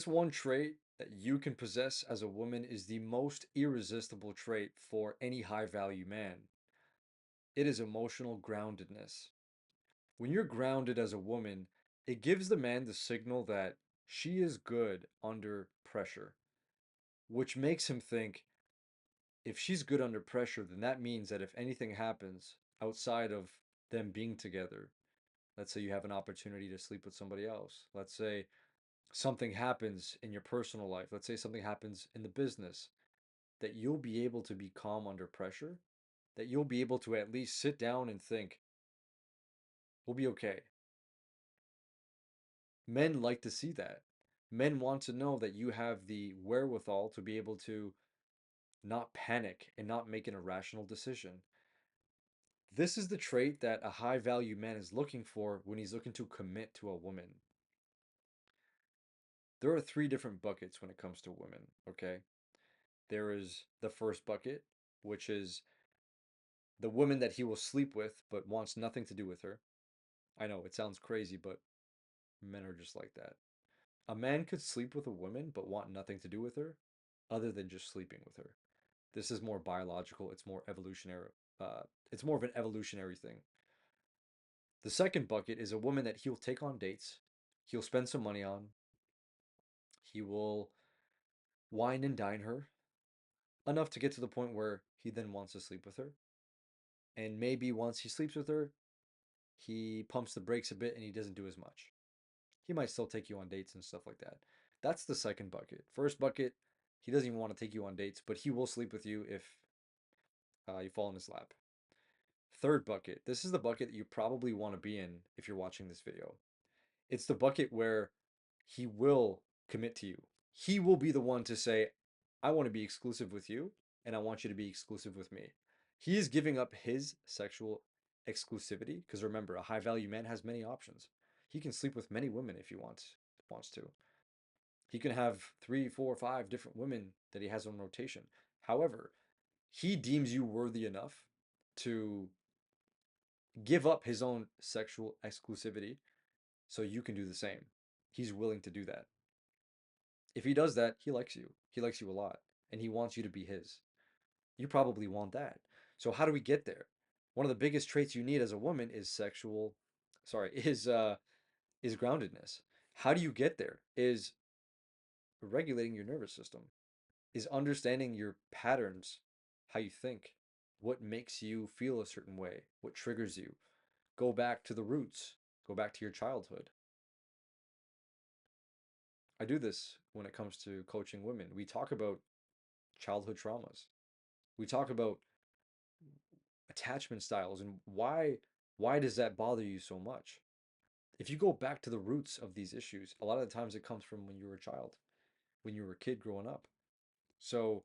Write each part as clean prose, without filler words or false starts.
one trait that you can possess as a woman is the most irresistible trait for any high value man. It is emotional groundedness. When you're grounded as a woman, it gives the man the signal that she is good under pressure, which makes him think if she's good under pressure, then that means that if anything happens outside of them being together, let's say you have an opportunity to sleep with somebody else, let's say something happens in your personal life, let's say something happens in the business, that you'll be able to be calm under pressure, that you'll be able to at least sit down and think, we'll be okay. Men like to see that. Men want to know that you have the wherewithal to be able to not panic and not make an irrational decision. This is the trait that a high value man is looking for when he's looking to commit to a woman. There are three different buckets when it comes to women, okay? There is the first bucket, which is the woman that he will sleep with but wants nothing to do with her. I know it sounds crazy, but men are just like that. A man could sleep with a woman but want nothing to do with her other than just sleeping with her. This is more biological, it's more evolutionary. It's more of an evolutionary thing. The second bucket is a woman that he'll take on dates, he'll spend some money on, he will wine and dine her enough to get to the point where he then wants to sleep with her. And maybe once he sleeps with her, he pumps the brakes a bit and he doesn't do as much. He might still take you on dates and stuff like that. That's the second bucket. First bucket, he doesn't even want to take you on dates, but he will sleep with you if you fall in his lap. Third bucket, this is the bucket that you probably want to be in if you're watching this video. It's the bucket where he will commit to you. He will be the one to say, I want to be exclusive with you, and I want you to be exclusive with me. He is giving up his sexual exclusivity, because remember, a high value man has many options. He can sleep with many women if he wants to. He can have 3, 4, 5 different women that he has on rotation. However, he deems you worthy enough to give up his own sexual exclusivity so you can do the same. He's willing to do that. If he does that, he likes you. He likes you a lot, and he wants you to be his. You probably want that. So how do we get there? One of the biggest traits you need as a woman is is groundedness. How do you get there? Is regulating your nervous system. Is understanding your patterns, how you think, what makes you feel a certain way, what triggers you. Go back to the roots. Go back to your childhood. I do this when it comes to coaching women. We talk about childhood traumas. We talk about attachment styles and why does that bother you so much? If you go back to the roots of these issues, a lot of the times it comes from when you were a child, when you were a kid growing up. So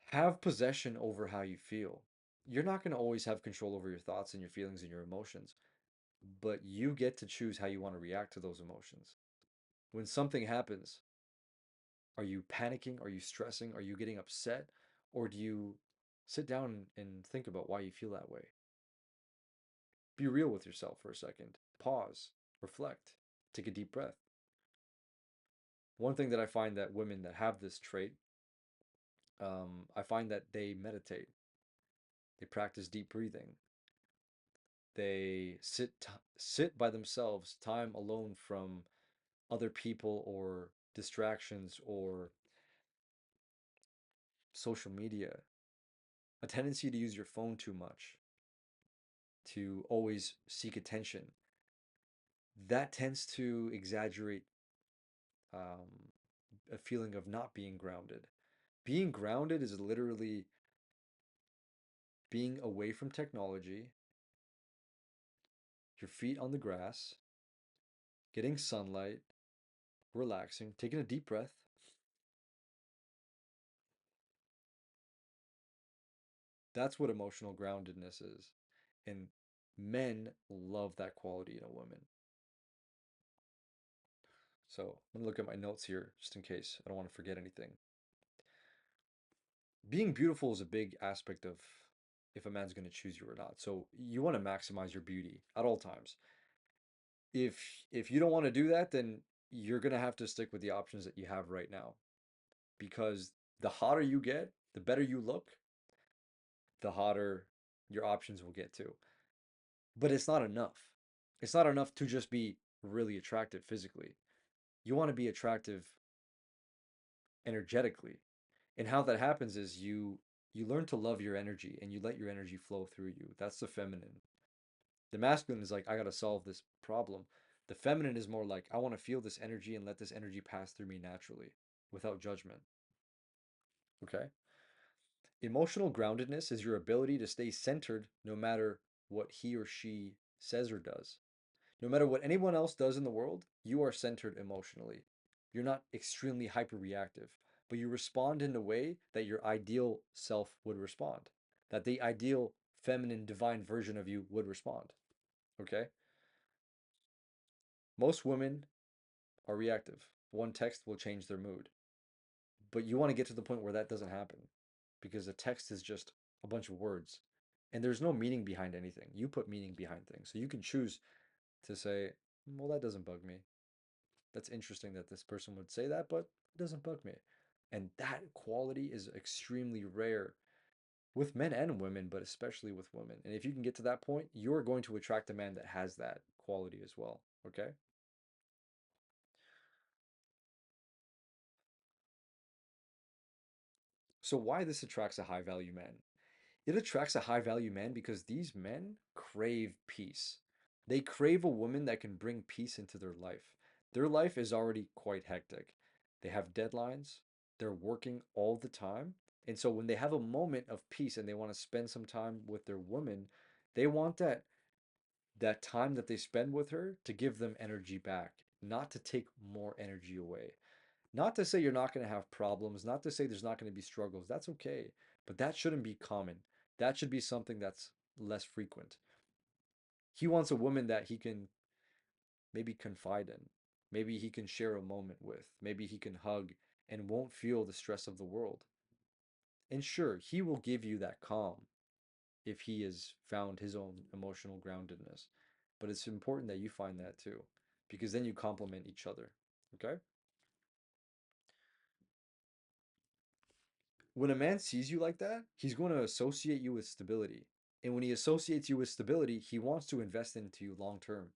have possession over how you feel. You're not going to always have control over your thoughts and your feelings and your emotions, but you get to choose how you want to react to those emotions. When something happens, are you panicking? Are you stressing? Are you getting upset? Or do you sit down and think about why you feel that way? Be real with yourself for a second. Pause, reflect, take a deep breath. One thing that I find that women that have this trait, I find that they meditate, they practice deep breathing, they sit by themselves, time alone from other people or distractions or social media, a tendency to use your phone too much, to always seek attention. That tends to exaggerate um, a feeling of not being grounded. Being grounded is literally being away from technology, your feet on the grass, getting sunlight, relaxing, taking a deep breath. That's what emotional groundedness is. And men love that quality in a woman. So I'm gonna look at my notes here just in case I don't want to forget anything. Being beautiful is a big aspect of if a man's going to choose you or not. So you want to maximize your beauty at all times. If you don't want to do that, then you're gonna have to stick with the options that you have right now because the hotter you get, the better you look, the hotter your options will get too. But it's not enough. It's not enough to just be really attractive physically. You want to be attractive energetically. And how that happens is you learn to love your energy and you let your energy flow through you. That's the feminine. The masculine is like, I got to solve this problem. The feminine is more like, I want to feel this energy and let this energy pass through me naturally without judgment. Okay? Emotional groundedness is your ability to stay centered no matter what he or she says or does. No matter what anyone else does in the world, you are centered emotionally. You're not extremely hyper reactive, but you respond in a way that your ideal self would respond, that the ideal feminine divine version of you would respond. Okay? Most women are reactive. One text will change their mood. But you want to get to the point where that doesn't happen because a text is just a bunch of words and there's no meaning behind anything. You put meaning behind things. So you can choose to say, well, that doesn't bug me. That's interesting that this person would say that, but it doesn't bug me. And that quality is extremely rare with men and women, but especially with women. And if you can get to that point, you're going to attract a man that has that quality as well. Okay? So, why this attracts a high value man? It attracts a high value man because these men crave peace. They crave a woman that can bring peace into their life. Their life is already quite hectic. They have deadlines, they're working all the time. And so when they have a moment of peace and they want to spend some time with their woman, they want that time that they spend with her to give them energy back, not to take more energy away. Not to say you're not going to have problems, not to say there's not going to be struggles. That's okay. But that shouldn't be common. That should be something that's less frequent. He wants a woman that he can maybe confide in. Maybe he can share a moment with. Maybe he can hug and won't feel the stress of the world. And sure, he will give you that calm if he has found his own emotional groundedness. But it's important that you find that too, because then you complement each other. Okay? When a man sees you like that, he's going to associate you with stability. And when he associates you with stability, he wants to invest into you long term.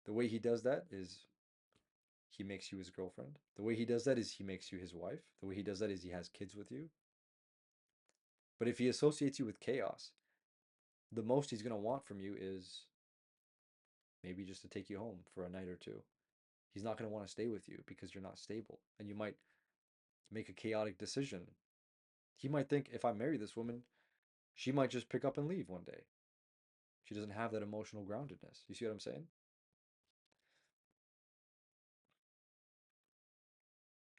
The way he does that is he makes you his girlfriend. The way he does that is he makes you his wife. The way he does that is he has kids with you. But if he associates you with chaos, the most he's going to want from you is maybe just to take you home for a night or two. He's not going to want to stay with you because you're not stable. And you might make a chaotic decision. He might think, if I marry this woman, she might just pick up and leave one day. She doesn't have that emotional groundedness. You see what I'm saying?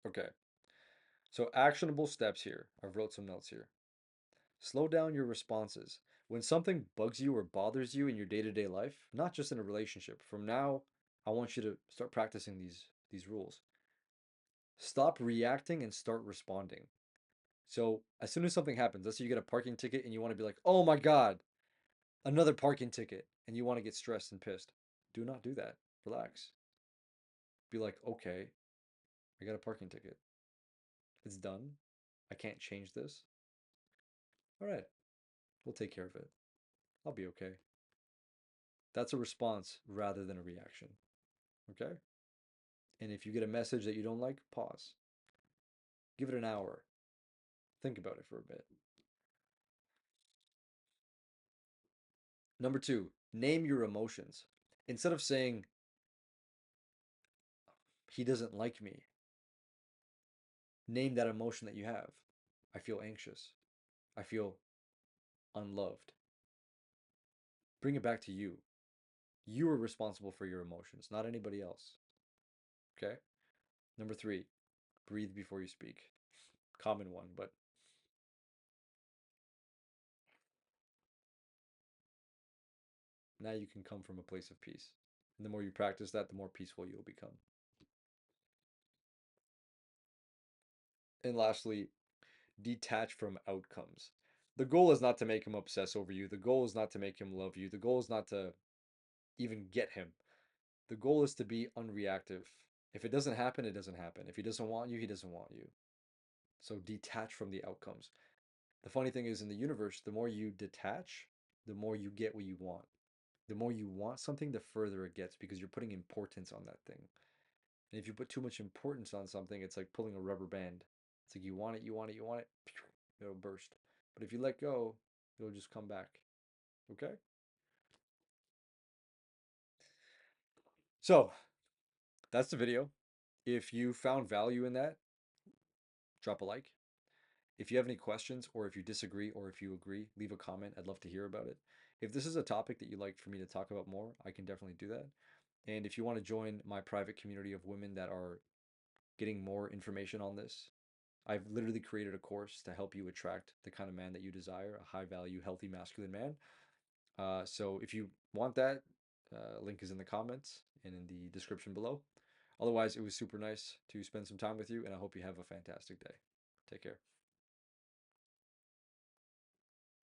Okay. So actionable steps here. I've wrote some notes here. Slow down your responses. When something bugs you or bothers you in your day-to-day life, not just in a relationship, from now, I want you to start practicing these rules. Stop reacting and start responding. So as soon as something happens, let's say you get a parking ticket and you want to be like, oh my God, another parking ticket, and you want to get stressed and pissed. Do not do that. Relax. Be like, okay, I got a parking ticket. It's done. I can't change this. All right, we'll take care of it. I'll be okay. That's a response rather than a reaction. Okay? And if you get a message that you don't like, pause. Give it an hour. Think about it for a bit. Number two, name your emotions. Instead of saying, he doesn't like me, name that emotion that you have. I feel anxious. I feel unloved. Bring it back to you. You are responsible for your emotions, not anybody else. Okay? Number three, breathe before you speak. Common one, but now you can come from a place of peace. And the more you practice that, the more peaceful you'll become. And lastly, detach from outcomes. The goal is not to make him obsess over you. The goal is not to make him love you. The goal is not to even get him. The goal is to be unreactive. If it doesn't happen, it doesn't happen. If he doesn't want you, he doesn't want you. So detach from the outcomes. The funny thing is, in the universe, the more you detach, the more you get what you want. The more you want something, the further it gets because you're putting importance on that thing. And if you put too much importance on something, it's like pulling a rubber band. It's like you want it, you want it, you want it, it'll burst. But if you let go, it'll just come back. Okay? So that's the video. If you found value in that, drop a like. If you have any questions, or if you disagree, or if you agree, leave a comment. I'd love to hear about it. If this is a topic that you'd like for me to talk about more, I can definitely do that. And if you want to join my private community of women that are getting more information on this, I've literally created a course to help you attract the kind of man that you desire, a high value, healthy, masculine man. So if you want that, link is in the comments and in the description below. Otherwise, it was super nice to spend some time with you, and I hope you have a fantastic day. Take care.